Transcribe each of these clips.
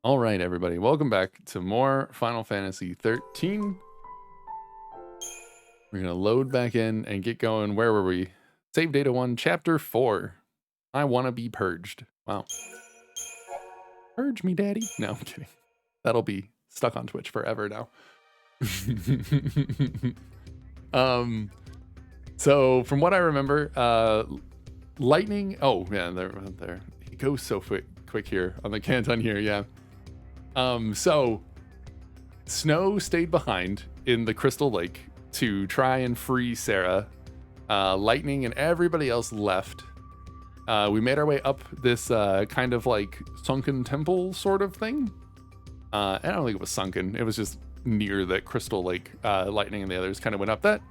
All right, everybody, welcome back to more Final Fantasy 13. We're gonna load back in and get going. Where were we? Save data 1, chapter 4. I wanna be purged. Wow. Purge me, daddy. No, I'm kidding. That'll be stuck on Twitch forever now. So from what I remember, lightning. Oh yeah, there. He goes so quick here on the canton here. Yeah. So Snow stayed behind in the Crystal Lake to try and free Sarah. Lightning and everybody else left. We made our way up this kind of like sunken temple sort of thing. I don't think it was sunken. It was just near that Crystal Lake. Lightning and the others kind of went up that,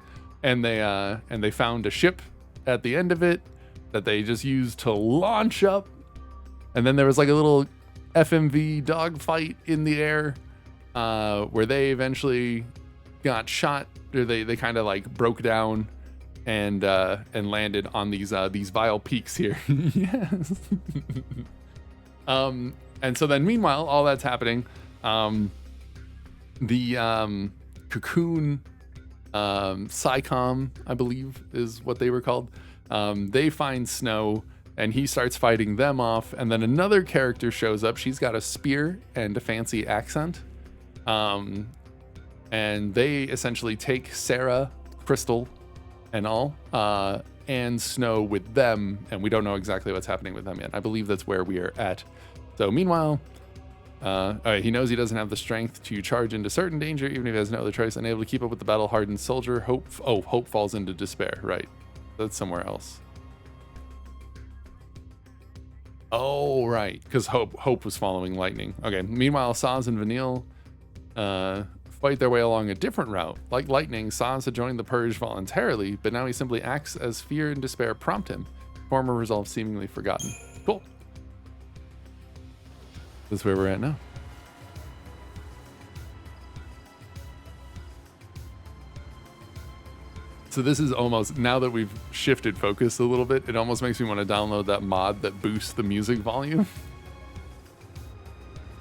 and they found a ship at the end of it that they just used to launch up. And then there was like a little FMV dogfight in the air, where they eventually got shot, or they kind of like broke down and landed on these vile peaks here. Yes. And so then meanwhile, all that's happening, the cocoon Psycom, I believe is what they were called. They find Snow and he starts fighting them off, and then another character shows up. She's got a spear and a fancy accent. And they essentially take Sarah, Crystal, and all, and Snow with them, and we don't know exactly what's happening with them yet. I believe that's where we are at. So meanwhile, he knows he doesn't have the strength to charge into certain danger, even if he has no other choice. Unable to keep up with the battle-hardened soldier, Hope falls into despair. Right, that's somewhere else. Oh, right, because Hope was following Lightning. Okay, meanwhile, Saz and Vanille fight their way along a different route. Like Lightning, Saz had joined the Purge voluntarily, but now he simply acts as fear and despair prompt him. Former resolve seemingly forgotten. Cool. That's where we're at now. So this is almost, now that we've shifted focus a little bit, it almost makes me want to download that mod that boosts the music volume.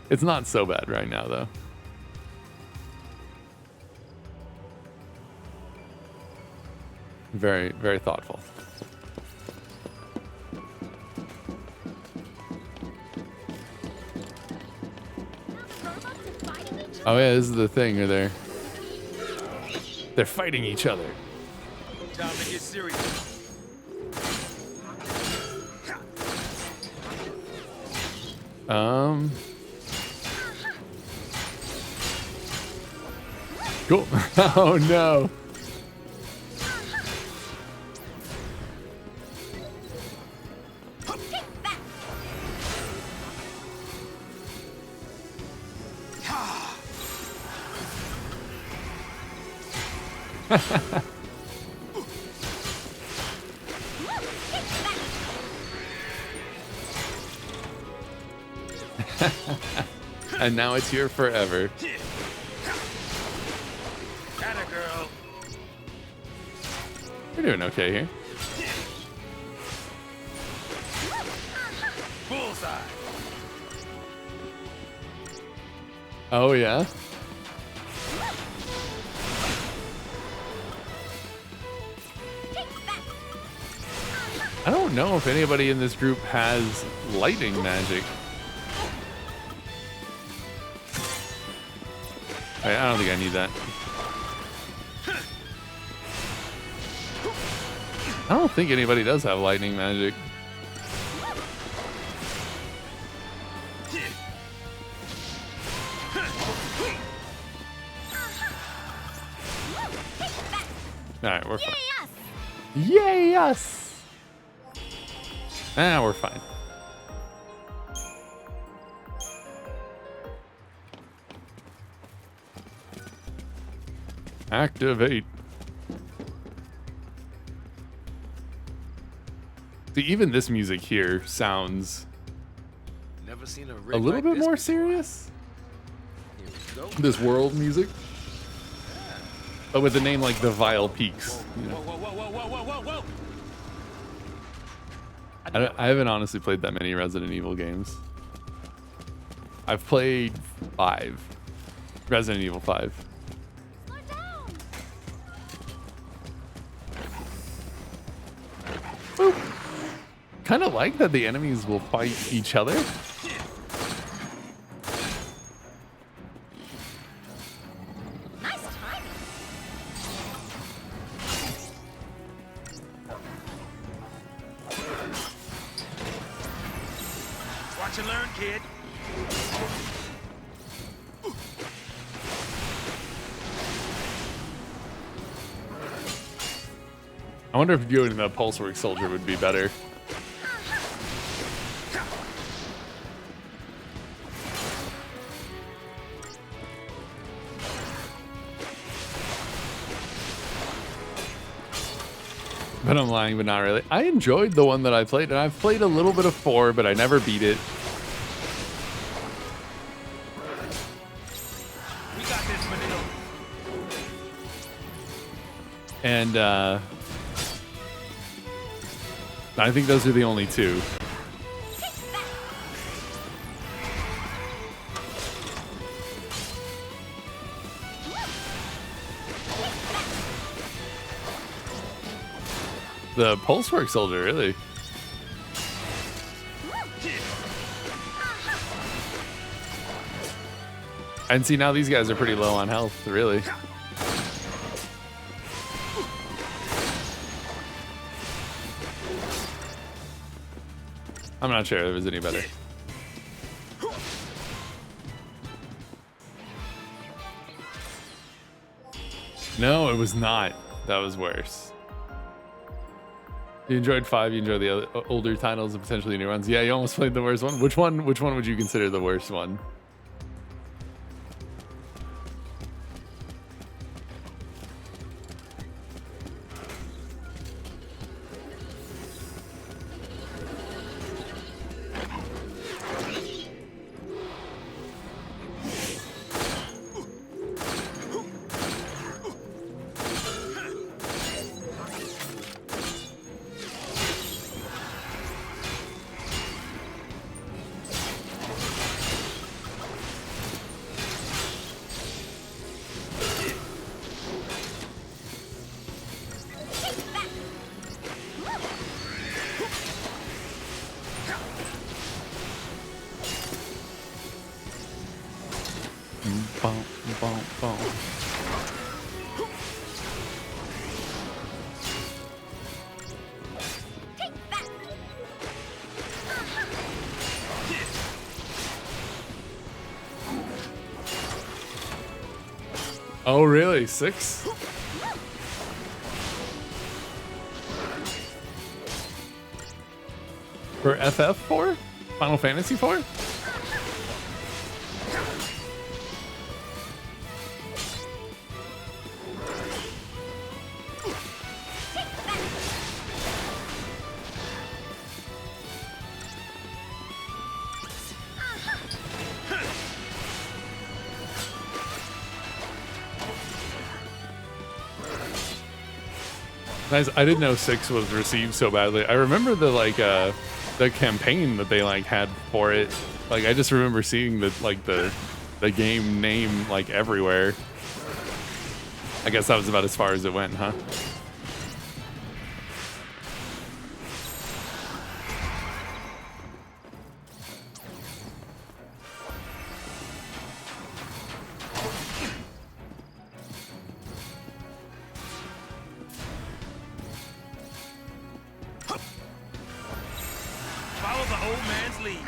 It's not so bad right now, though. Very, very thoughtful. Oh yeah, this is the thing, they're fighting each other. Time to get serious. Cool. Oh no. And now it's here forever. Atta girl. We're doing okay here. Bullseye. Oh yeah. I don't know if anybody in this group has lightning magic. I don't think I need that. I don't think anybody does have lightning magic. Alright, we're fine. Yay us! We're fine. Activate. See, even this music here sounds Never seen a rig little like bit this more before. serious. Here we go. This world music. But with a name like the Vile Peaks. You know? Whoa. I haven't honestly played that many Resident Evil games. I've played 5. Resident Evil 5. Kind of like that the enemies will fight each other. Nice timing. Watch and learn, kid. I wonder if doing the Pulsework Soldier would be better. But I'm lying, but not really. I enjoyed the one that I played, and I've played a little bit of 4, but I never beat it. We got this, Manila. And I think those are the only 2. The Pulsework Soldier, really. And see, now these guys are pretty low on health, really. I'm not sure if it was any better. No, it was not. That was worse. You enjoyed 5. You enjoyed the other, older titles and potentially new ones. Yeah, you almost played the worst one. Which one would you consider the worst one? Bum, bum, bum. Oh, really? 6? For FF4? Final Fantasy 4? Nice. I didn't know 6 was received so badly. I remember the campaign that they had for it. Like, I just remember seeing the game name everywhere. I guess that was about as far as it went, huh? Follow the old man's lead.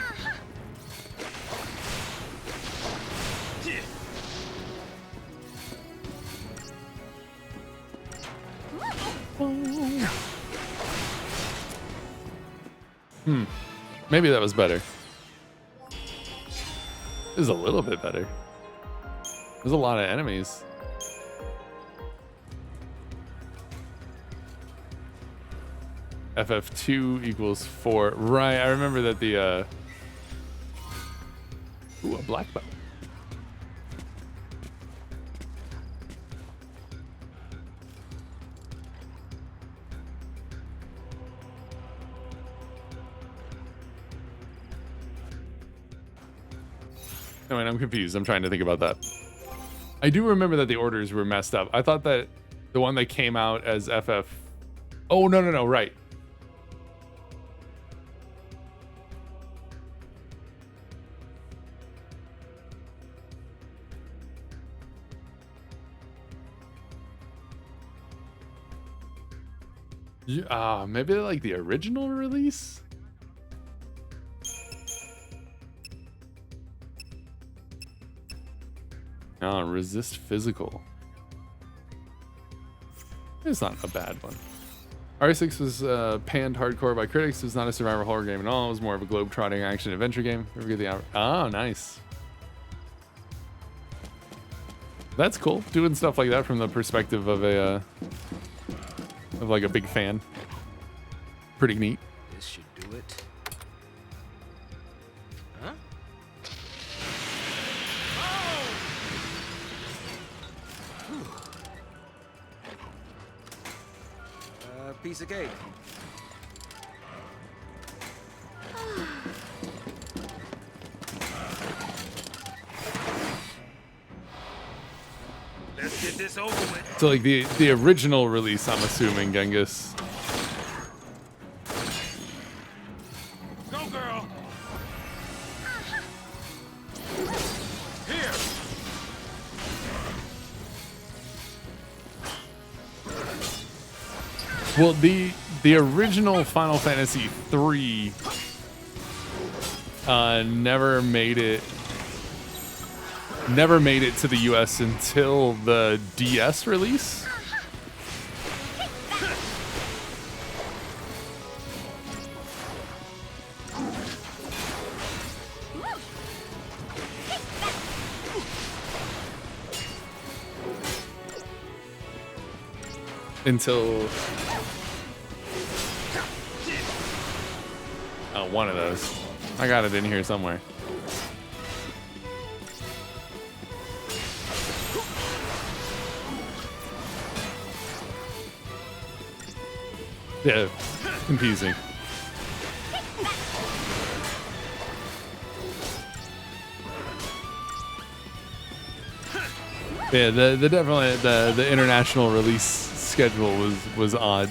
Maybe that was better. It was a little bit better. There's a lot of enemies. FF2 equals 4. Right, I remember that the ooh, a black belt. I mean, I'm confused. I'm trying to think about that. I do remember that the orders were messed up. I thought that the one that came out as FF. Oh, no, right. Maybe like the original release? Resist Physical. It's not a bad one. R6 was panned hardcore by critics. It was not a survival horror game at all. It was more of a globe-trotting action-adventure game. Oh, nice. That's cool. Doing stuff like that from the perspective of a of like a big fan. Pretty neat. This should do it. Huh? Piece of cake. Let's get this over with. So like the original release, I'm assuming, Genghis. Go, girl. Here. Well, the original Final Fantasy III never made it to the US until the DS release. Until one of those. I got it in here somewhere. Yeah, confusing. Yeah, the definitely the international release schedule was odd.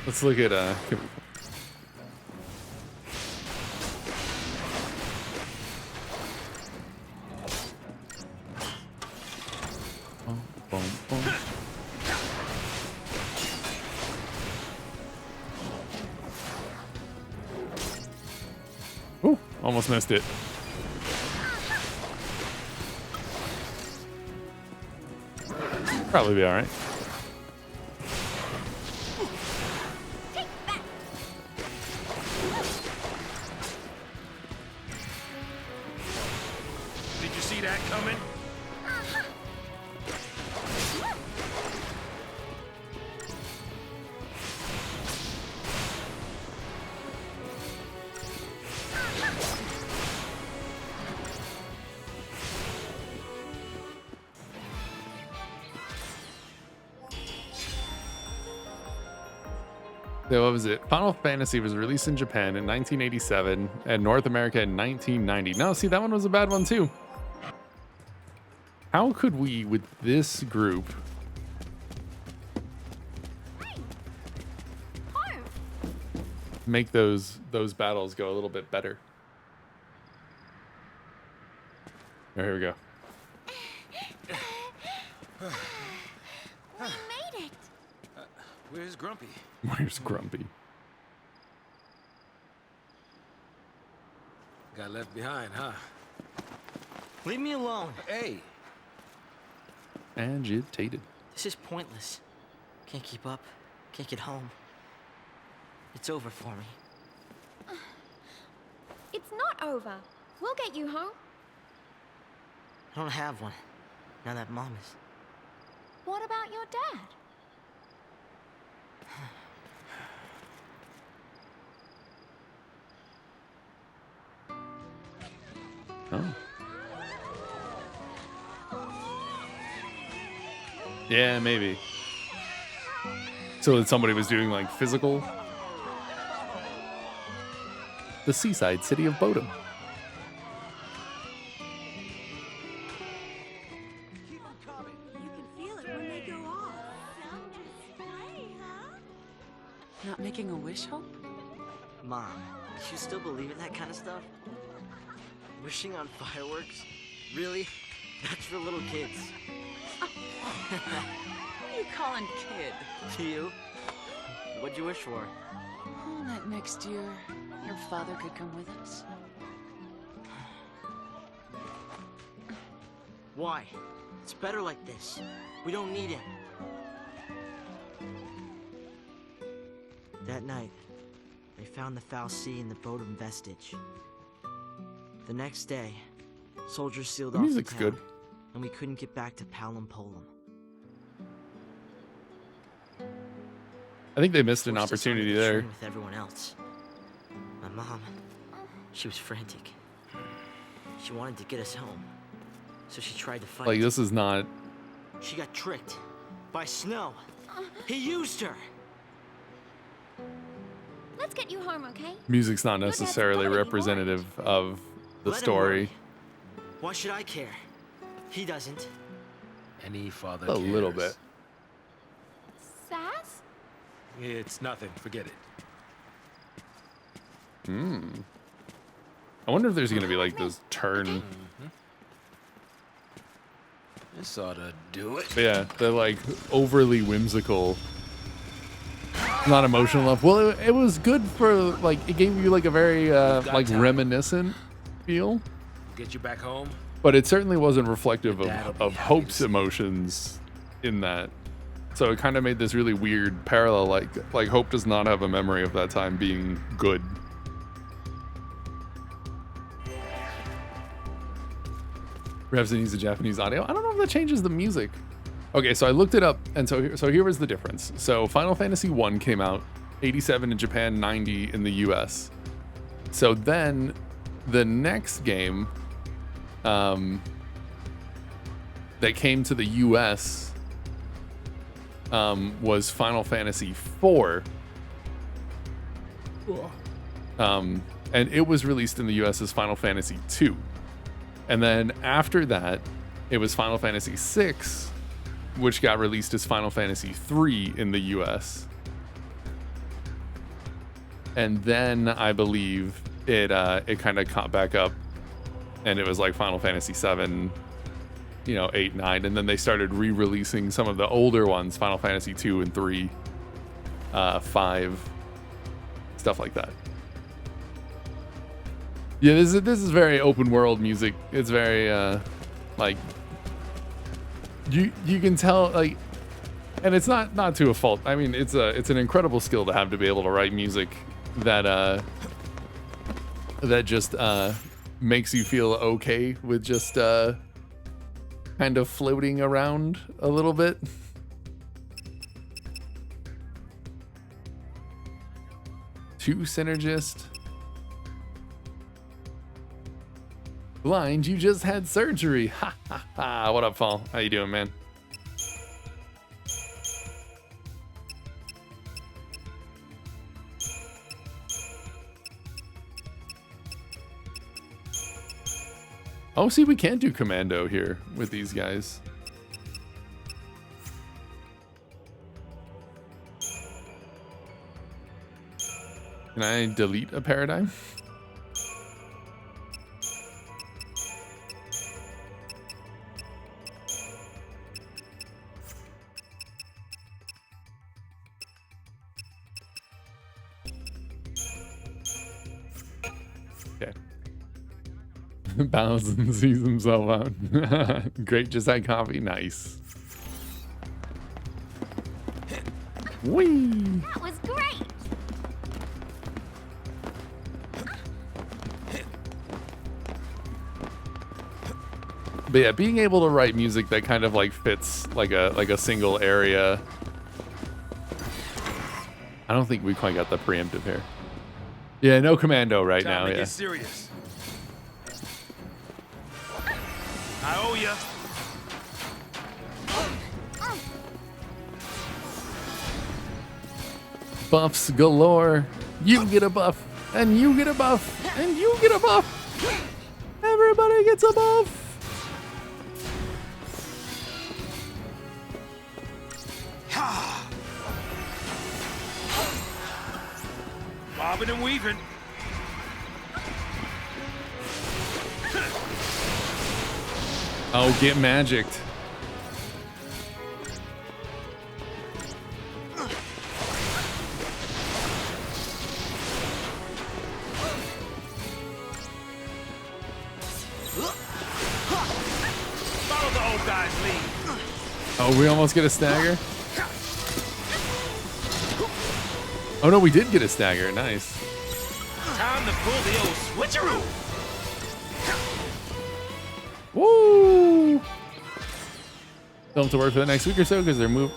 Let's look at Ooh, almost missed it. Probably be all right. Did you see that coming? So what was it? Final Fantasy was released in Japan in 1987 and North America in 1990. No, see, that one was a bad one too. How could we, with this group, make those battles go a little bit better? Oh, here we go. We made it. Where's Grumpy? Where's Grumpy? Got left behind, huh? Leave me alone. Hey, Agitated. This is pointless. Can't keep up. Can't get home. It's over for me. It's not over. We'll get you home. I don't have one. Now that Mom is. What about your dad? Oh. Yeah, maybe. So that somebody was doing like physical. The seaside city of Bodom. Keep them coming. You can feel it when they go off. Not making a wish, Hope? Mom, you still believe in that kind of stuff? Wishing on fireworks? Really? That's for little kids. What are you calling kid? You? What'd you wish for? Oh, that next year, your father could come with us. Why? It's better like this. We don't need him. That night, they found the Foul Sea in the Bodom vestige. The next day, soldiers sealed The off the music's town, good. and we couldn't get back to Palom Polum. I think they missed an Forced us onto opportunity the there. train with everyone else. My mom, she was frantic. She wanted to get us home, so she tried to fight. Like, this is not. She got tricked by Snow. He used her. Let's get you home, okay? Music's not dad's necessarily got what you representative of the Let him story. worry. Why should I care? He doesn't. Any father A little cares. bit. Sass? It's nothing. Forget it. I wonder if there's gonna be like this turn. This ought to do it. But yeah, they're like overly whimsical. Not emotional enough. Well, it was good for like it gave you like a very like time. reminiscent feel, Get you back home. but it certainly wasn't reflective Your dad'll of, be of happy to Hope's see you. emotions in that. So it kind of made this really weird parallel. Like Hope does not have a memory of that time being good. Perhaps it needs a Japanese audio. I don't know if that changes the music. Okay, so I looked it up, and so here was the difference. So Final Fantasy 1 came out 87 in Japan, 90 in the US. So then the next game that came to the US was Final Fantasy 4. And it was released in the US as Final Fantasy 2. And then after that, it was Final Fantasy 6, which got released as Final Fantasy 3 in the US. And then I believe it kind of caught back up, and it was like Final Fantasy 7, 8, 9, and then they started re-releasing some of the older ones, Final Fantasy 2 and 3, 5, stuff like that. Yeah, this is very open world music. It's very like you can tell, like, and it's not to a fault. I mean, it's an incredible skill to have, to be able to write music that just makes you feel okay with just kind of floating around a little bit. Too synergist. Blind, you just had surgery. Ha ha ha. What up, Fall? How you doing, man? Oh, see, we can do commando here with these guys. Can I delete a paradigm? Okay. Ballison sees himself out. Great, just had coffee. Nice. Whee! That was great! But yeah, being able to write music that kind of like fits like a single area. I don't think we quite got the preemptive here. Yeah, no commando right Time now. to Yeah. get serious. I owe ya. Buffs galore. You get a buff, and you get a buff, and you get a buff. Everybody gets a buff. Bobbing and weaving. Oh, get magicked. Follow the old guy's lead. Oh, we almost get a stagger. Oh no, we did get a stagger. Nice. Time to pull the old switcheroo. Woo! Don't have to work for the next week or so because they're moved.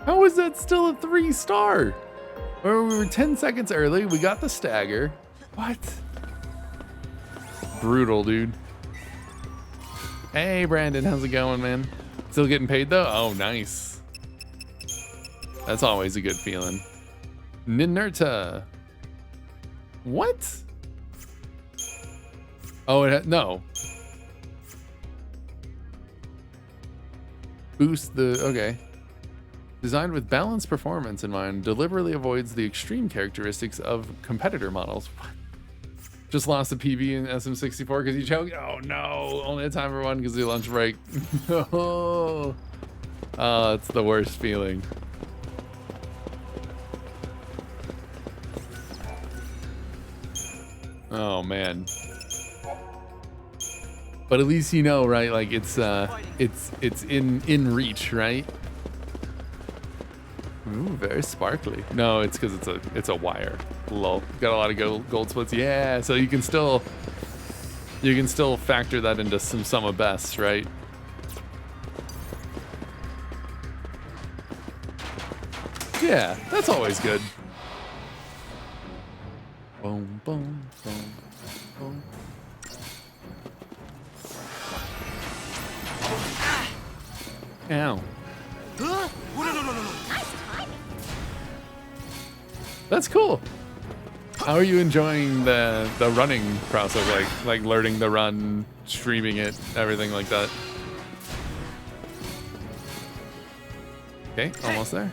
How is that still a 3-star? Or we were 10 seconds early. We got the stagger. What? Brutal, dude. Hey, Brandon, how's it going, man? Still getting paid though? Oh, nice. That's always a good feeling. Ninurta. What? Oh, no. Boost the, okay. Designed with balanced performance in mind, deliberately avoids the extreme characteristics of competitor models. What? Just lost a PB in SM64 because he choked. Oh no, only had time for one because of the lunch break. Oh, it's the worst feeling. Oh man. But at least you know, right? Like it's in reach, right? Ooh, very sparkly. No, it's because it's a wire. Lol. Got a lot of gold splits. Yeah, so you can still factor that into some sum of best, right? Yeah, that's always good. Boom, boom, boom, boom. Ow. Nice timing. That's cool. How are you enjoying the running process, like learning the run, streaming it, everything like that? Okay, almost there.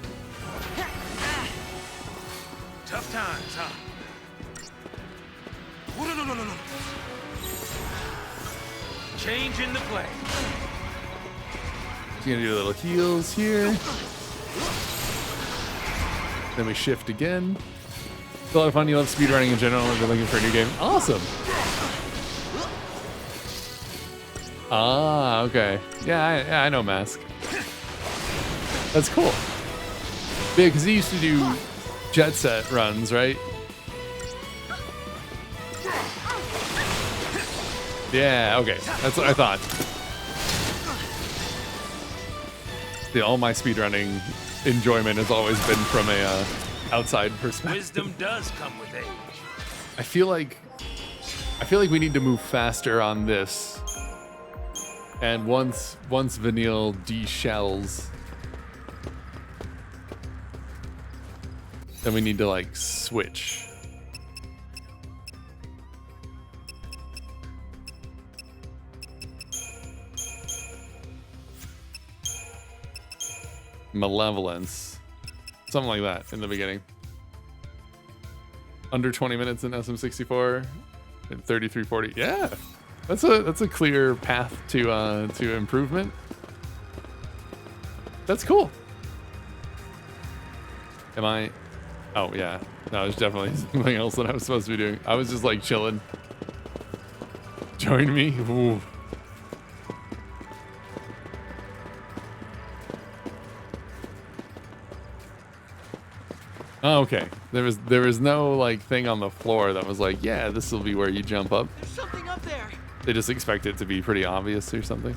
Tough times, huh? Changing the play. Just gonna do little heals here. Then we shift again. It's a lot of fun. You love speedrunning in general and you're looking for a new game. Awesome. Ah, okay. Yeah, I know Mask. That's cool. Yeah, because he used to do Jet Set runs, right? Yeah, okay. That's what I thought. Yeah, all my speedrunning enjoyment has always been from a outside perspective. Wisdom does come with age. I feel like we need to move faster on this. And once Vanille de-shells, then we need to like switch. Malevolence. Something like that in the beginning. Under 20 minutes in SM64 and 3340. Yeah. That's a clear path to improvement. That's cool. Am I? Oh yeah. No, there's definitely something else that I was supposed to be doing. I was just like chilling. Join me. Ooh. Oh, okay. There was no like thing on the floor that was like, yeah, this will be where you jump up. There's something up there. They just expect it to be pretty obvious or something.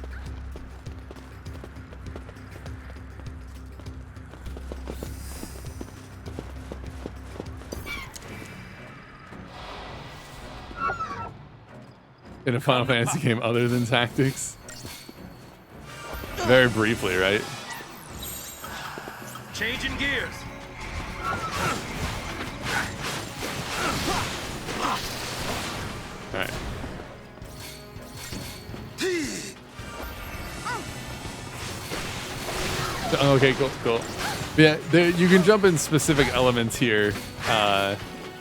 in a Final Fantasy game other than Tactics? Very briefly, right? Changing gears. All right. Okay, cool. Yeah, you can jump in specific elements here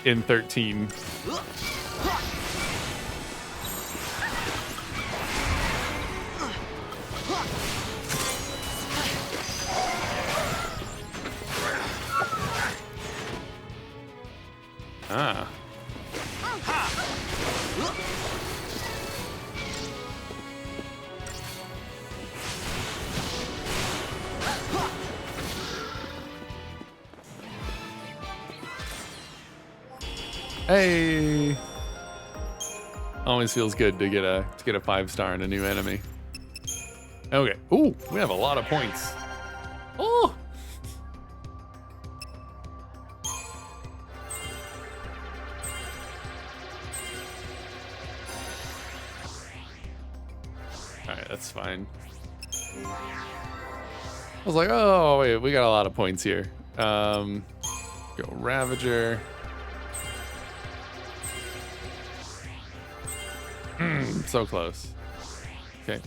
in 13. Ah. Hey. Always feels good to get a 5-star in a new enemy. Okay. Ooh, we have a lot of points. Oh. Alright, that's fine. I was like, oh wait, we got a lot of points here. Go Ravager. So close. Okay.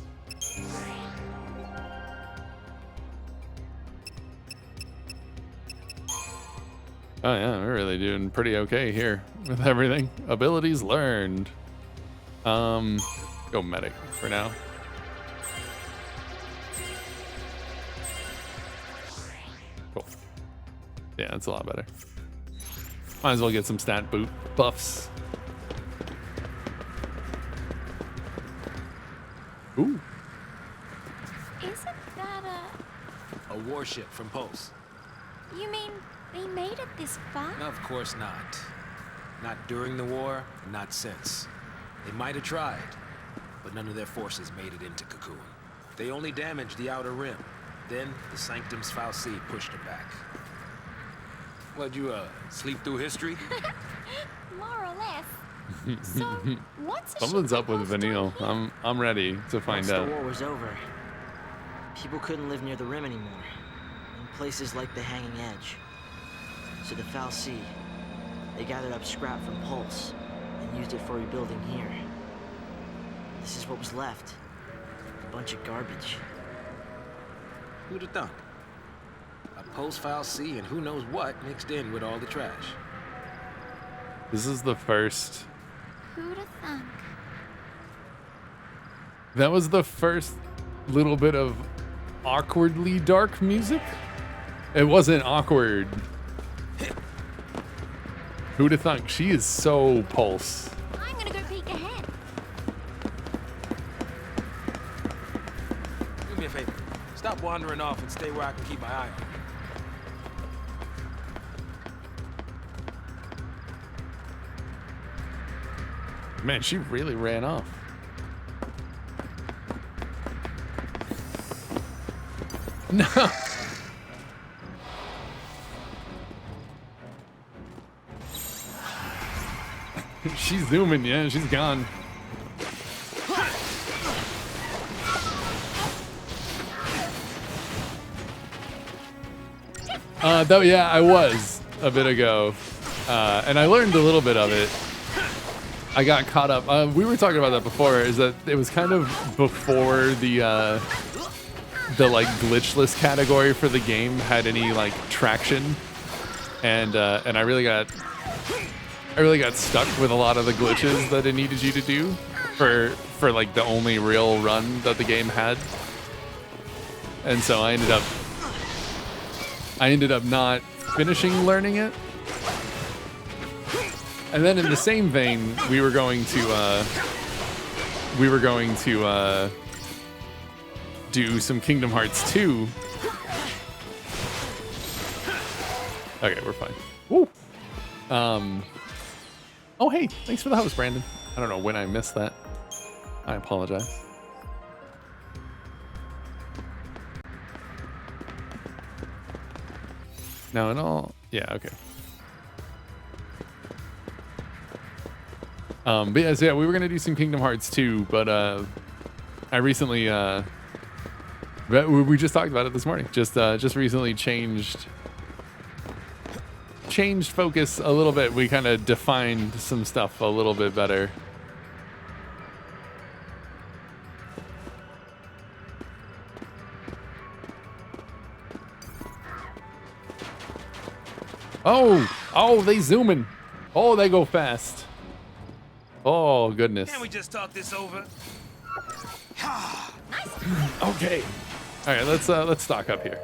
Oh yeah, we're really doing pretty okay here with everything. Abilities learned. Go medic for now. Cool. Yeah, that's a lot better. Might as well get some stat boot buffs. Ooh. Isn't that A warship from Pulse. You mean they made it this far? Of course not. Not during the war, and not since. They might have tried, but none of their forces made it into Cocoon. They only damaged the outer rim. Then the Sanctum's Fal'Cie pushed them back. What'd you, sleep through history? More or less. So, what's a Something's ship up with supposed to do Vanille. here? I'm ready to find Once out. the war was over, people couldn't live near the rim anymore, in places like the Hanging Edge. So the Fal'Cie, they gathered up scrap from Pulse and used it for rebuilding here. This is what was left. A bunch of garbage. Who'd have thunk? A Pulse Fal'Cie and who knows what mixed in with all the trash. This is the first. Who'd have thunk? That was the first little bit of awkwardly dark music. It wasn't awkward. Who'd have thunk? She is so Pulse. I'm gonna go peek ahead. Do me a favor. Stop wandering off and stay where I can keep my eye on you. Man, she really ran off. No. She's zooming, yeah, she's gone. Though, yeah, I was a bit ago, and I learned a little bit of it. I got caught up. We were talking about that before. Is that it was kind of before the like glitchless category for the game had any like traction, and I really got stuck with a lot of the glitches that it needed you to do for like the only real run that the game had, and so I ended up not finishing learning it. And then in the same vein, we were going to do some Kingdom Hearts 2. Okay, we're fine. Woo. Oh hey, thanks for the host, Brandon. I don't know when I missed that. I apologize. Now in all, yeah, okay. But yeah, so yeah, we were gonna do some Kingdom Hearts 2, but I recently we just talked about it this morning. Just recently changed focus a little bit. We kind of defined some stuff a little bit better. Oh, they zooming. Oh, they go fast. Oh, goodness. Can't we just talk this over? Okay. All right, let's stock up here.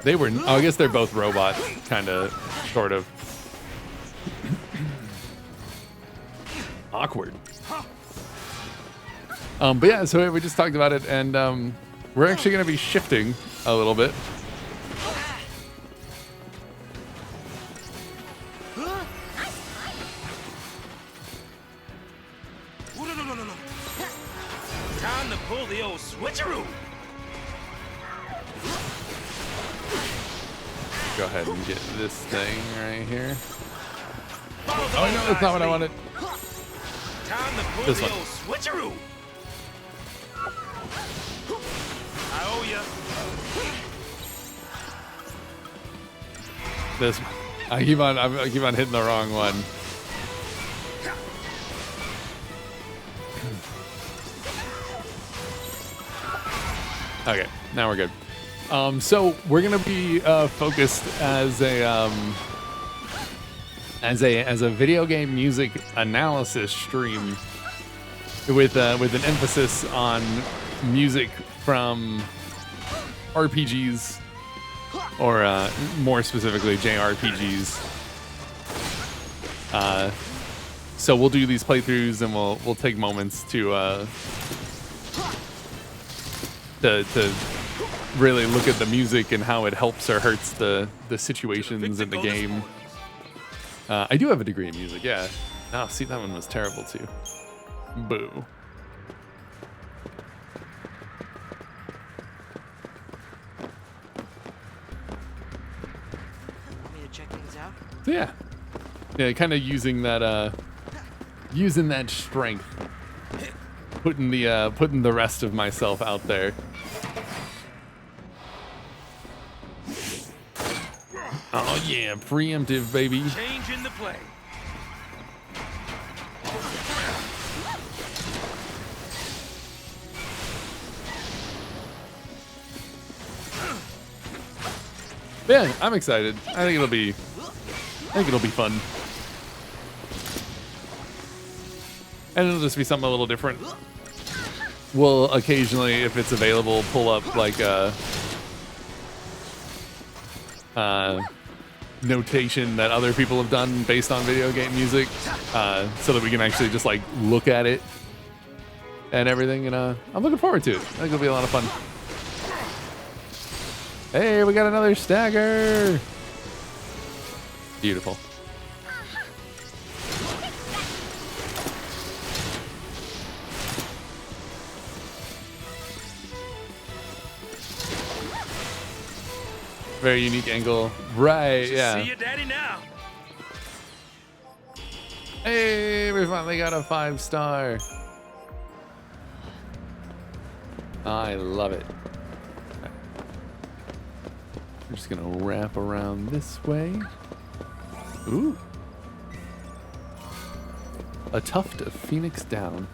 They were, oh, I guess they're both robots, kind of, sort of. Awkward. But yeah, so we just talked about it, and we're actually going to be shifting a little bit. Time to pull the old switcheroo. Go ahead and get this thing right here. Follow the Oh no, that's not what I wanted. Time to pull This the one. old switcheroo. I owe ya. This one. I keep on hitting the wrong one. Okay, now we're good. So we're gonna be focused as a video game music analysis stream with an emphasis on music from RPGs, or more specifically JRPGs. So we'll do these playthroughs, and we'll take moments to really look at the music and how it helps or hurts the situations in the game. I do have a degree in music, yeah. Oh, see, that one was terrible too. Boo. Want me to check things out? So yeah, kind of using that strength, putting the rest of myself out there. Oh yeah, preemptive, baby. Change in the play. Yeah, I'm excited. I think it'll be fun. And it'll just be something a little different. We'll occasionally, if it's available, pull up like a notation that other people have done based on video game music, so that we can actually just like look at it and everything. And I'm looking forward to it. I think it'll be a lot of fun. Hey, we got another stagger. Beautiful. Very unique angle. Right, yeah. See your daddy now. Hey, we finally got a 5-star. I love it. We're just gonna wrap around this way. Ooh. A tuft of Phoenix down.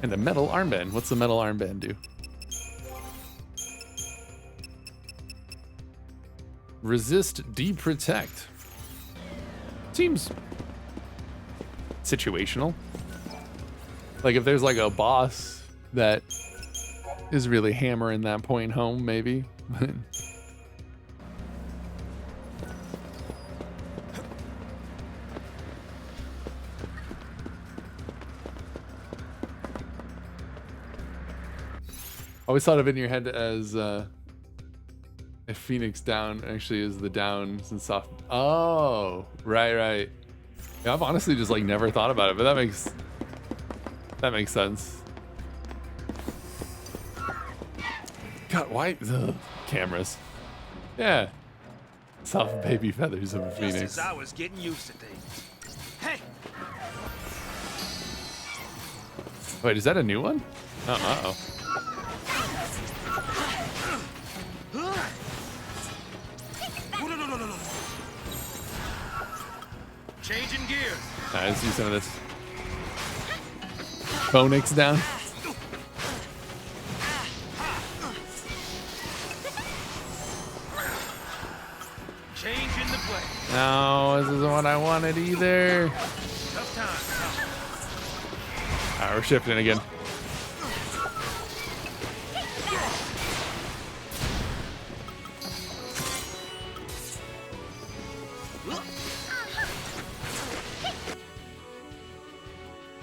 And a metal armband. What's the metal armband do? Resist, deprotect. Seems situational. Like if there's like a boss that is really hammering that point home, maybe. Always thought of it in your head as a Phoenix down actually is the downs and soft. Oh, right. Yeah, I've honestly just like never thought about it, but that makes sense. God, why the cameras? Yeah. Soft baby feathers of a Just phoenix. as I was getting used to things. Hey! Wait, is that a new one? Uh-oh. No. Changing gears. All right, let's do some of this. Phoenix down. Changing the play. No, this isn't what I wanted either. Tough time. All right, we're shifting again.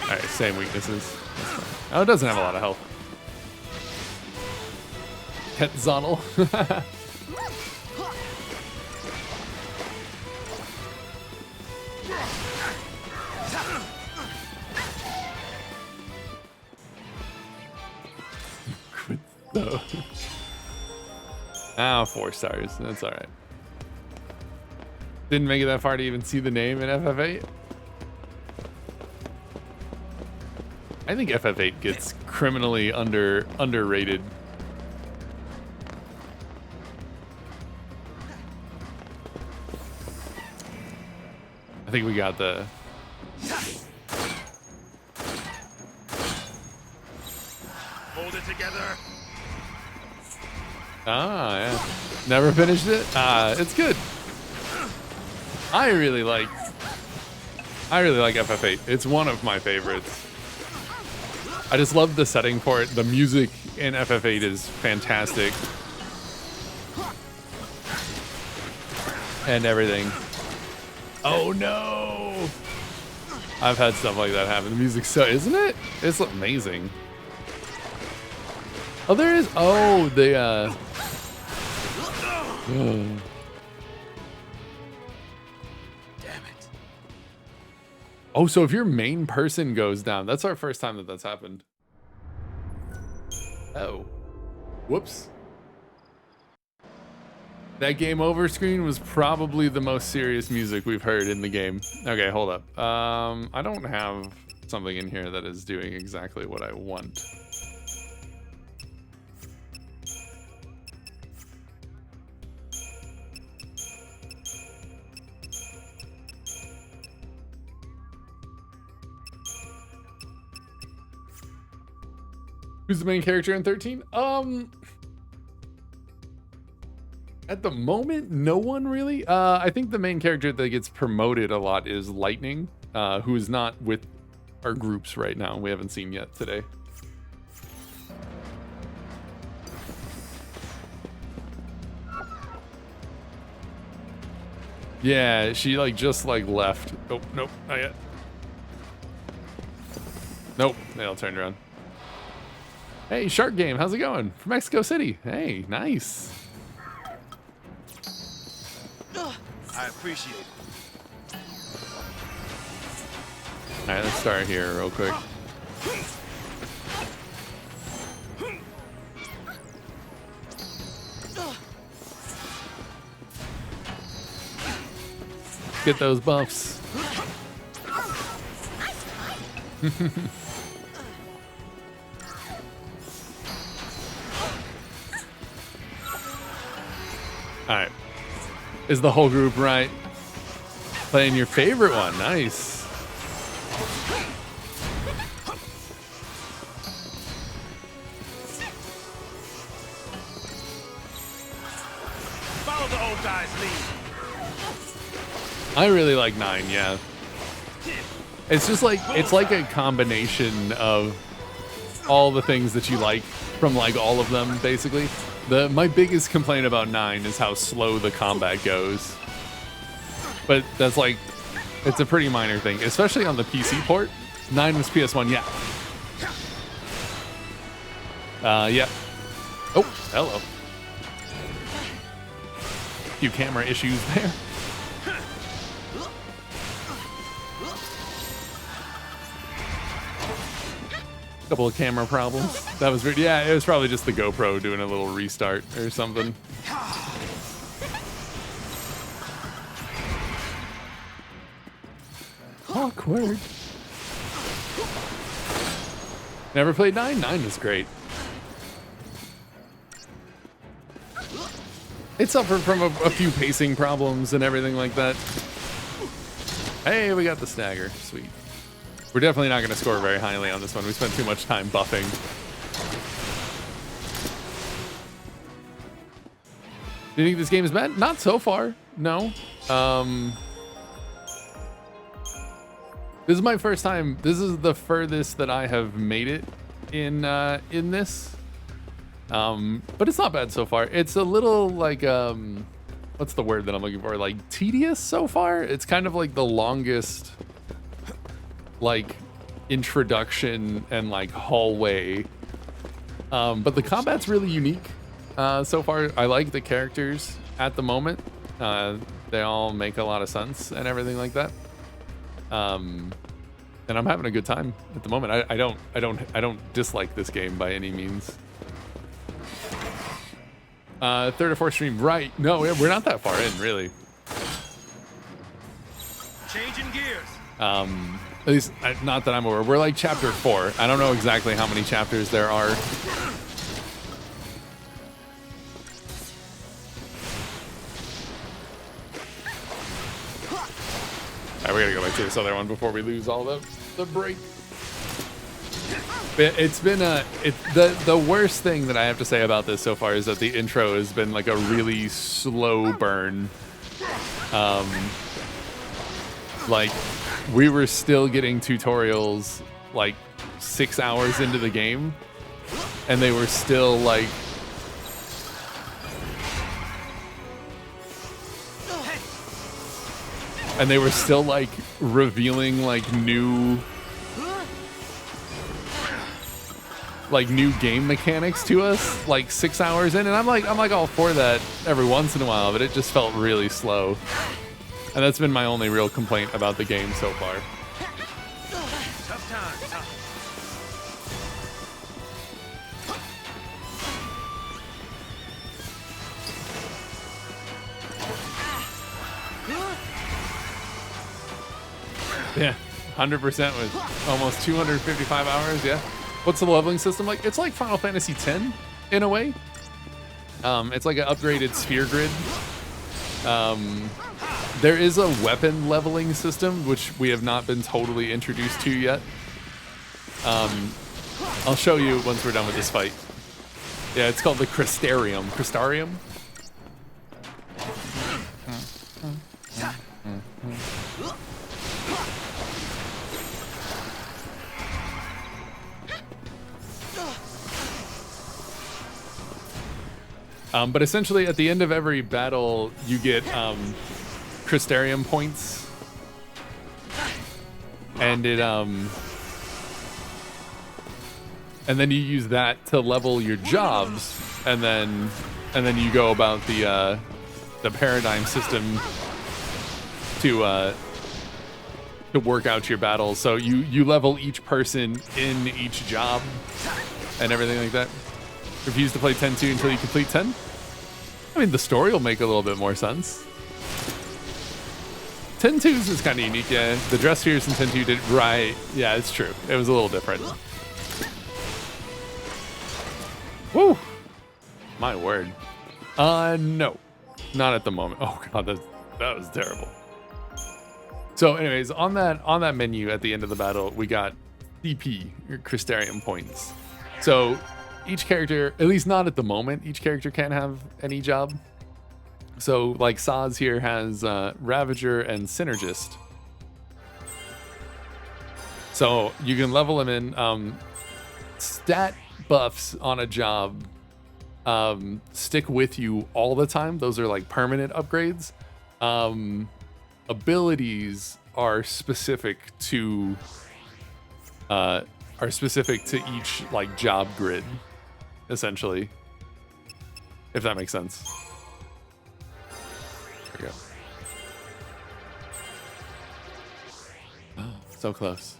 All right, same weaknesses. Oh, it doesn't have a lot of health. Quetzalcoatl. Oh, 4 stars. That's all right. Didn't make it that far to even see the name in FF8. I think FF8 gets criminally underrated. I think we got the Hold it together. Ah, yeah. Never finished it? It's good. I really like FF8. It's one of my favorites. I just love the setting for it. The music in FF8 is fantastic. And everything. Oh no! I've had stuff like that happen. The music's so, isn't it? It's amazing. Oh, there is. Oh, the Damn it. Oh, so if your main person goes down, that's our first time that that's happened. Oh, whoops. That game over screen was probably the most serious music we've heard in the game. Okay, hold up. I don't have something in here that is doing exactly what I want. Who's the main character in 13? At the moment, no one really. I think the main character that gets promoted a lot is Lightning, who is not with our groups right now. We haven't seen yet today. Yeah, she just left. Oh, nope, not yet. Nope, they all turned around. Hey, Shark Game, how's it going? From Mexico City. Hey, nice. I appreciate it. All right, let's start here real quick. Get those buffs. All right. Is the whole group right? Playing your favorite one. Nice. Follow the old guy's lead. I really like 9, yeah. It's just it's like a combination of all the things that you like from all of them, basically. My biggest complaint about 9 is how slow the combat goes. But that's it's a pretty minor thing, especially on the PC port. 9 was PS1, yeah. Yeah. Oh, hello. Few camera issues there. Couple of camera problems. That was weird. Yeah, it was probably just the GoPro doing a little restart or something. Awkward. Never played 9? 9 was great. It suffered from a few pacing problems and everything like that. Hey, we got the stagger. Sweet. We're definitely not going to score very highly on this one. We spent too much time buffing. Do you think this game is bad? Not so far. No. This is my first time. This is the furthest that I have made it in this. But it's not bad so far. It's a little like what's the word that I'm looking for? Like tedious so far. It's kind of like the longest like introduction and like hallway. But the combat's really unique. So far, I like the characters at the moment. They all make a lot of sense and everything like that. And I'm having a good time at the moment. I don't dislike this game by any means. Third or fourth stream, right? No, we're not that far in, really. Changing gears. At least not that I'm aware. We're like chapter 4. I don't know exactly how many chapters there are. All right, we gotta go back to this other one before we lose all the break. It's been the worst thing that I have to say about this so far is that the intro has been like a really slow burn. Like we were still getting tutorials like 6 hours into the game, and they were still like revealing like new game mechanics to us like 6 hours in, and I'm like all for that every once in a while, but it just felt really slow. And that's been my only real complaint about the game so far. Tough times. Yeah, 100% with almost 255 hours. Yeah. What's the leveling system like? It's like Final Fantasy X in a way. It's like an upgraded sphere grid. There is a weapon leveling system, which we have not been totally introduced to yet. I'll show you once we're done with this fight. Yeah, it's called the Crystarium. Crystarium? But essentially, at the end of every battle, you get Crystarium points, and and then you use that to level your jobs, and then you go about the paradigm system to work out your battles. So you level each person in each job and everything like that. Refuse to play 10-2 until you complete 10. I mean, the story will make a little bit more sense. 10-2s is kind of unique, yeah. The dress spheres in 10-2 did right. Yeah, it's true. It was a little different. Woo! My word. No, not at the moment. Oh god, that was terrible. So, anyways, on that menu at the end of the battle, we got CP, your Crystarium points. So each character, at least not at the moment, each character can't have any job. So like Saz here has Ravager and Synergist. So you can level him in. Stat buffs on a job stick with you all the time. Those are like permanent upgrades. Abilities are specific to each like job grid, essentially, if that makes sense. There we go. Oh, so close.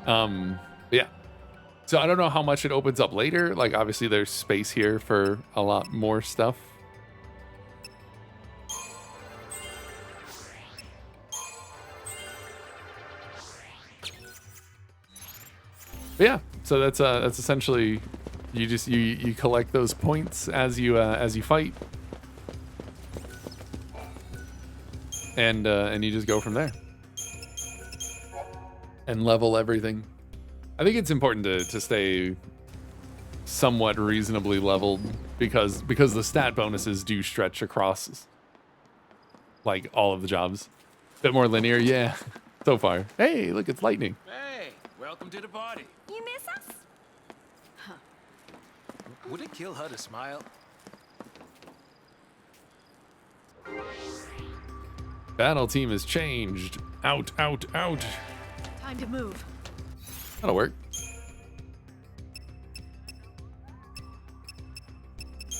Yeah. So I don't know how much it opens up later. Like obviously there's space here for a lot more stuff. But yeah, so that's essentially you collect those points as you fight, and you just go from there and level everything. I think it's important to stay somewhat reasonably leveled because the stat bonuses do stretch across like all of the jobs. Bit more linear, yeah. So far. Hey, look, it's lightning. Hey, welcome to the party. You miss us? Would it kill her to smile? Battle team has changed. Out, out, out. Time to move. That'll work.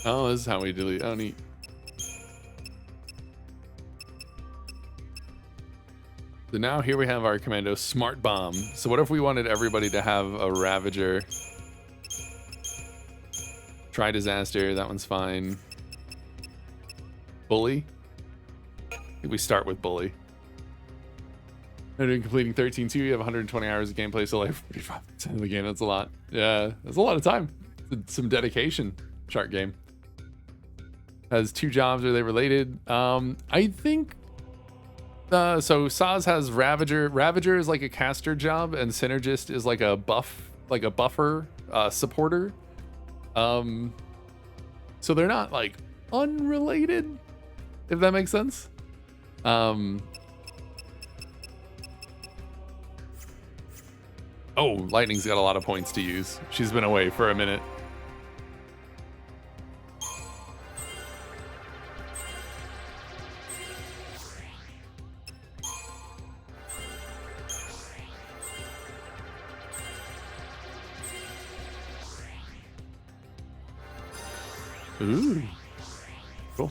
Oh, this is how we delete. Oh, neat. So now here we have our commando smart bomb. So what if we wanted everybody to have a Ravager? Try disaster, that one's fine. Bully? I think we start with bully. And completing 13-2, you have 120 hours of gameplay, so like 45% of the game, that's a lot. Yeah, that's a lot of time. Some dedication, shark game. Has 2 jobs, are they related? I think, so Saz has Ravager. Ravager is like a caster job, and Synergist is like a buffer supporter. So they're not like unrelated, if that makes sense. Oh, Lightning's got a lot of points to use. She's been away for a minute. Ooh, cool.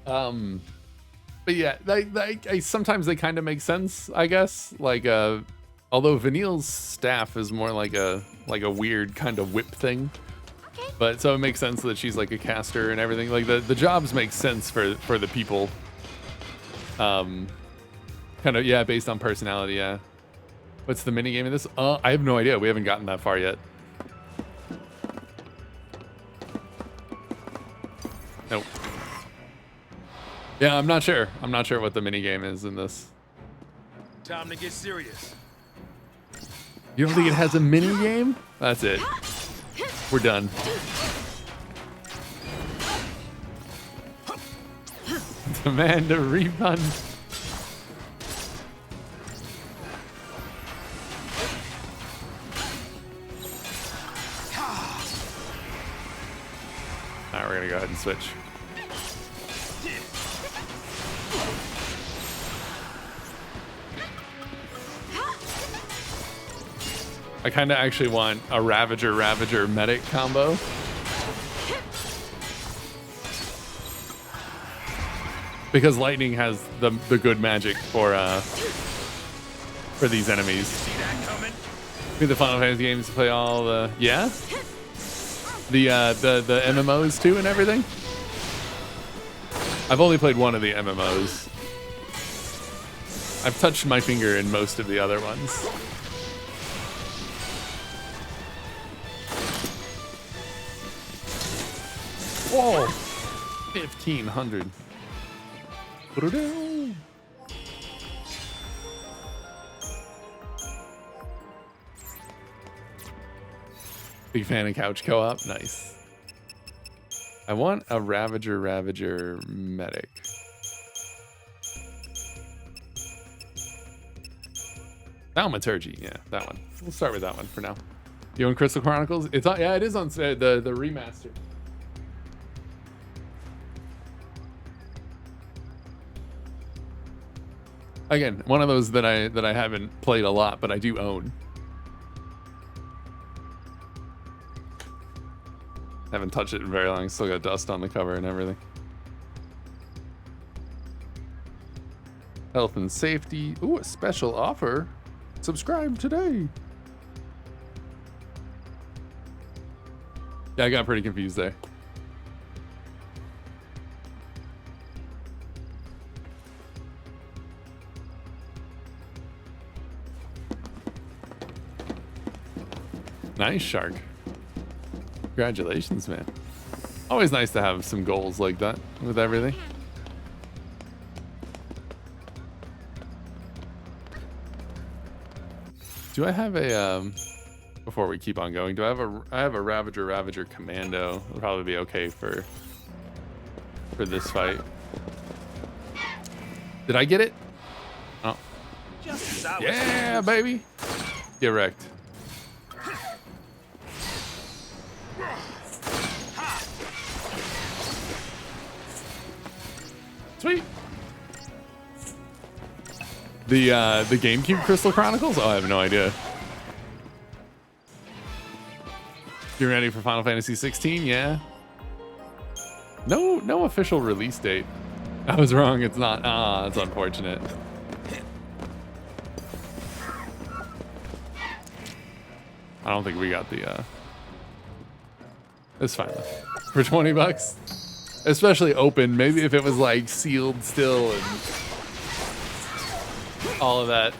But yeah, sometimes they kind of make sense, I guess. Like, although Vanille's staff is more like a weird kind of whip thing. Okay. But so it makes sense that she's like a caster and everything. Like the jobs make sense for the people. Kind of, yeah, based on personality. Yeah. What's the mini game in this? I have no idea. We haven't gotten that far yet. Nope. Yeah, I'm not sure. I'm not sure what the mini game is in this. Time to get serious. You don't think it has a mini game? That's it. We're done. Demand a refund. Alright, we're gonna go ahead and switch. I kind of actually want a Ravager medic combo. Because Lightning has the good magic for these enemies. See that coming? Do the Final Fantasy games to play all the the MMOs too and everything. I've only played one of the MMOs. I've touched my finger in most of the other ones. Whoa! 1,500. Put her down. Big fan of couch co-op. Nice. I want a Ravager medic. Thaumaturgy. Yeah, that one. We'll start with that one for now. You own Crystal Chronicles? It's on. Yeah, it is on the remaster. Again, one of those that I haven't played a lot, but I do own. Haven't touched it in very long. Still got dust on the cover and everything. Health and safety. Ooh, a special offer. Subscribe today. Yeah, I got pretty confused there. Nice, Shark. Congratulations, man. Always nice to have some goals like that with everything. Do I have a before we keep on going, I have a Ravager Commando. It'll probably be okay for this fight. Did I get it? Oh. Yeah, baby. Get wrecked. Sweet. The GameCube Crystal Chronicles? Oh, I have no idea. You ready for Final Fantasy 16? Yeah. No official release date. I was wrong. It's not. Ah, it's unfortunate. I don't think we got the. It's fine though. For 20 bucks, especially open. Maybe if it was like sealed still and all of that.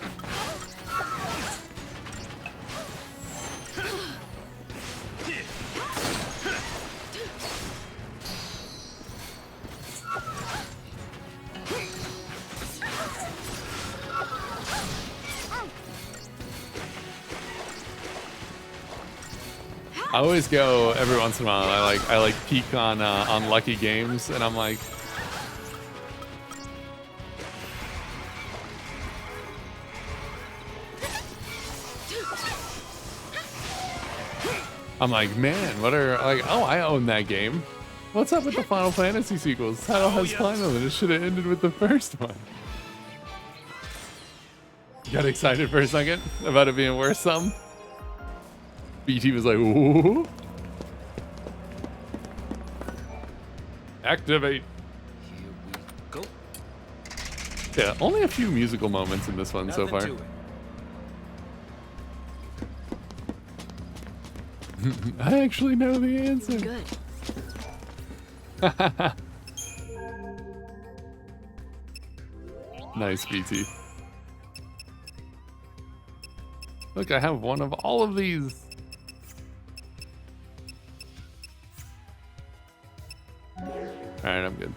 I always go every once in a while. I like peek on Lucky Games, and I'm like, man, what are like? Oh, I own that game. What's up with the Final Fantasy sequels? Title has platinum, and it should have ended with the first one. Got excited for a second about it being worth some. BT was like, ooh. Activate. Here we go. Yeah, only a few musical moments in this one so far. To it. I actually know the answer. Good. Nice, BT. Look, I have one of all of these. All right, I'm good.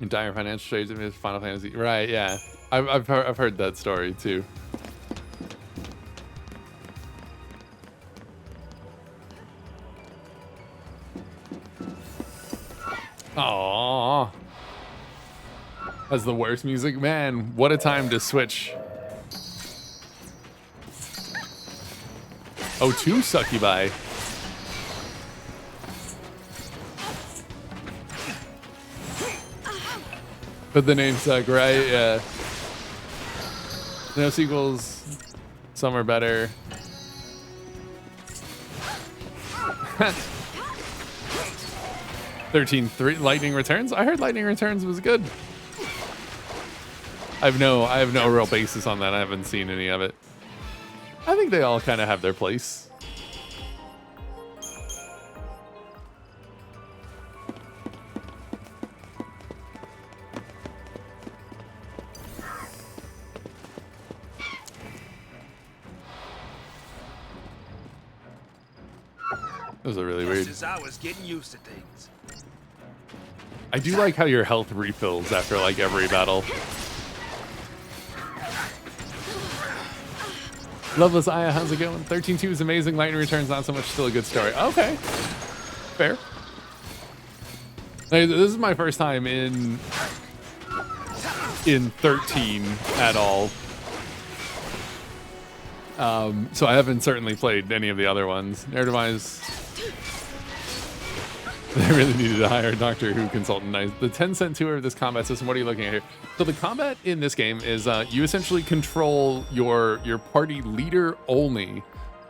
In dire financial trades in Final Fantasy, right? Yeah, I've heard that story too. Aww, that's the worst music, man. What a time to switch. Oh, 2 succubi. But the name suck, right? Yeah. No sequels. Some are better. 13-3 Lightning Returns. I heard Lightning Returns was good. I have no real basis on that. I haven't seen any of it. I think they all kind of have their place. Those are really weird. I was getting used to things. I do like how your health refills after like every battle. Loveless Aya, how's it going? 13-2 is amazing. Lightning Returns, not so much. Still a good story. Okay, fair. Hey, this is my first time in 13 at all. So I haven't certainly played any of the other ones. Narrative-wise, they really needed to hire a Doctor Who consultant. Nice. The 10-cent tour of this combat system. What are you looking at here? So the combat in this game is you essentially control your party leader only,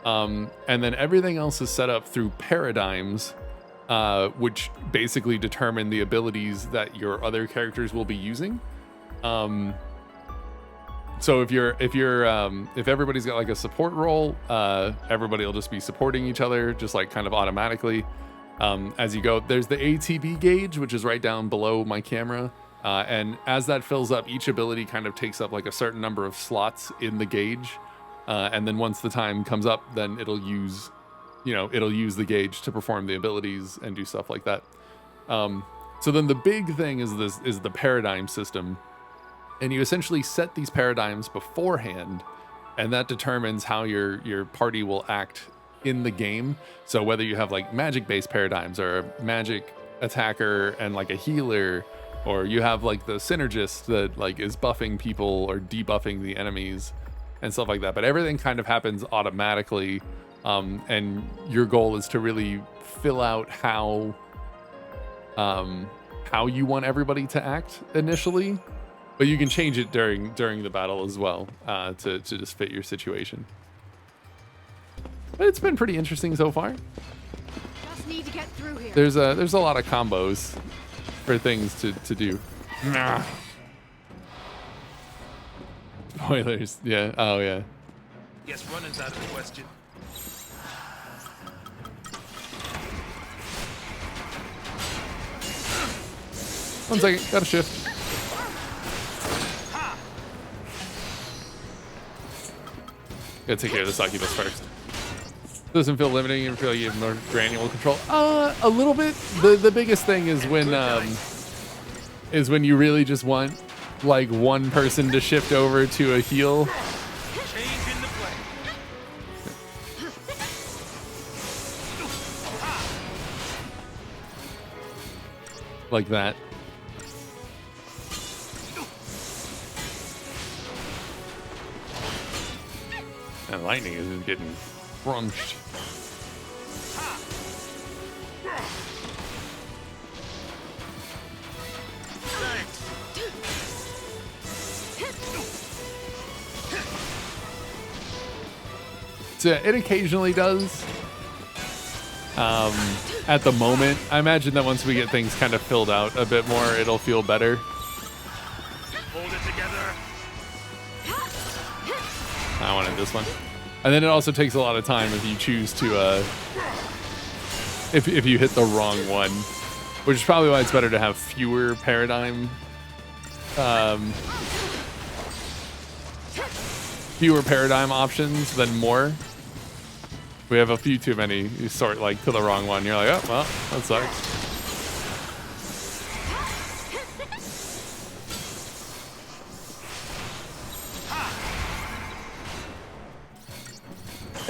and then everything else is set up through paradigms, which basically determine the abilities that your other characters will be using. So if everybody's got like a support role, everybody will just be supporting each other, just like kind of automatically. As you go, there's the ATB gauge, which is right down below my camera. And as that fills up, each ability kind of takes up like a certain number of slots in the gauge. And then once the time comes up, then it'll use the gauge to perform the abilities and do stuff like that. So then the big thing is the paradigm system. And you essentially set these paradigms beforehand, and that determines how your party will act in the game. So whether you have like magic-based paradigms or a magic attacker and like a healer, or you have like the synergist that like is buffing people or debuffing the enemies and stuff like that. But everything kind of happens automatically, and your goal is to really fill out how you want everybody to act initially. But you can change it during the battle as well, to just fit your situation. But it's been pretty interesting so far. Just need to get through here. There's a lot of combos for things to do. Nah. Spoilers, yeah. Oh yeah. Guess running's out of the question. One second, gotta shift. Gotta take care of the succubus first. Doesn't feel limiting. You feel like you have more granular control. A little bit. The biggest thing is when you really just want like one person to shift over to a heal. Change in the play. Like that. And lightning is getting crunched. So it occasionally does. At the moment, I imagine that once we get things kind of filled out a bit more, it'll feel better. Hold it together. I wanted this one. And then it also takes a lot of time if you choose to, if you hit the wrong one, which is probably why it's better to have fewer paradigm options than more. We have a few too many. You sort like to the wrong one. You're like, oh, well, that sucks.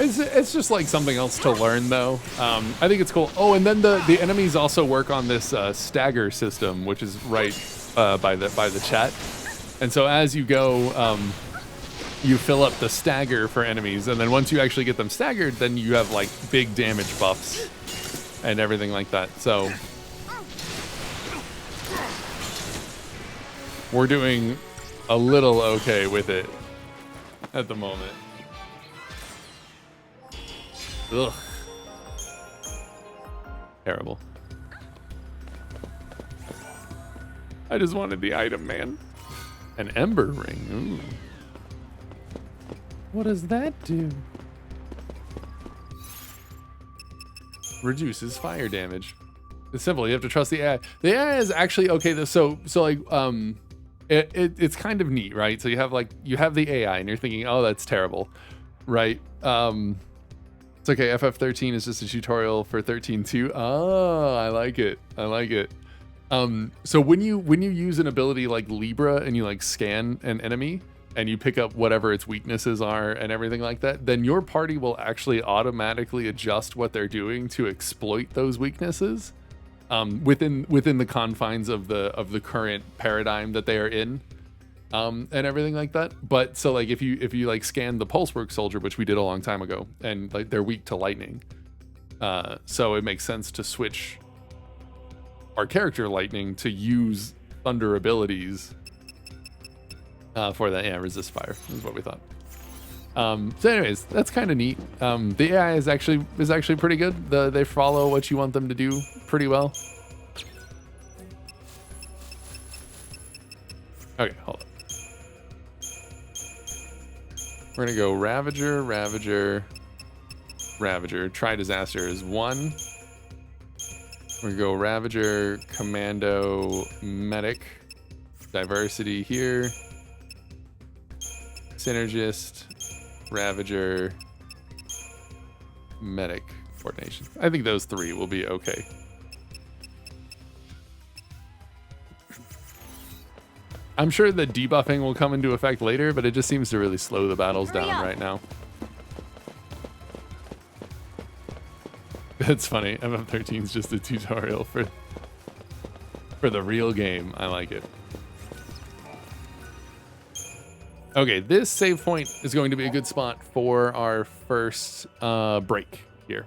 It's just like something else to learn, though. I think it's cool. Oh, and then the enemies also work on this stagger system, which is right by the chat. And so as you go, you fill up the stagger for enemies, and then once you actually get them staggered, then you have like big damage buffs and everything like that. So we're doing a little okay with it at the moment. Ugh. Terrible. I just wanted the item, man. An ember ring. Ooh. What does that do? Reduces fire damage. It's simple. You have to trust the AI. The AI is actually okay. So like it's kind of neat, right? So you have the AI, and you're thinking, oh, that's terrible, right? It's okay. FF13 is just a tutorial for 13.2. Oh, I like it. I like it. So when you use an ability like Libra and you like scan an enemy and you pick up whatever its weaknesses are and everything like that, then your party will actually automatically adjust what they're doing to exploit those weaknesses within the confines of the current paradigm that they are in, and everything like that. But so like if you like scan the Pulsework soldier, which we did a long time ago, and like they're weak to lightning, so it makes sense to switch our character lightning to use thunder abilities for that. Yeah, resist fire is what we thought. So anyways, that's kind of neat. The AI is actually pretty good. They follow what you want them to do pretty well. Okay, hold on. We're gonna go Ravager, Ravager, Ravager. Try Disaster is 1. We're gonna go Ravager, Commando, Medic. Diversity here. Synergist, Ravager, Medic, Coordination. I think those 3 will be okay. I'm sure the debuffing will come into effect later, but it just seems to really slow the battles Hurry down up. right now. That's funny. FF13 is just a tutorial for the real game. I like it. Okay, this save point is going to be a good spot for our first break here.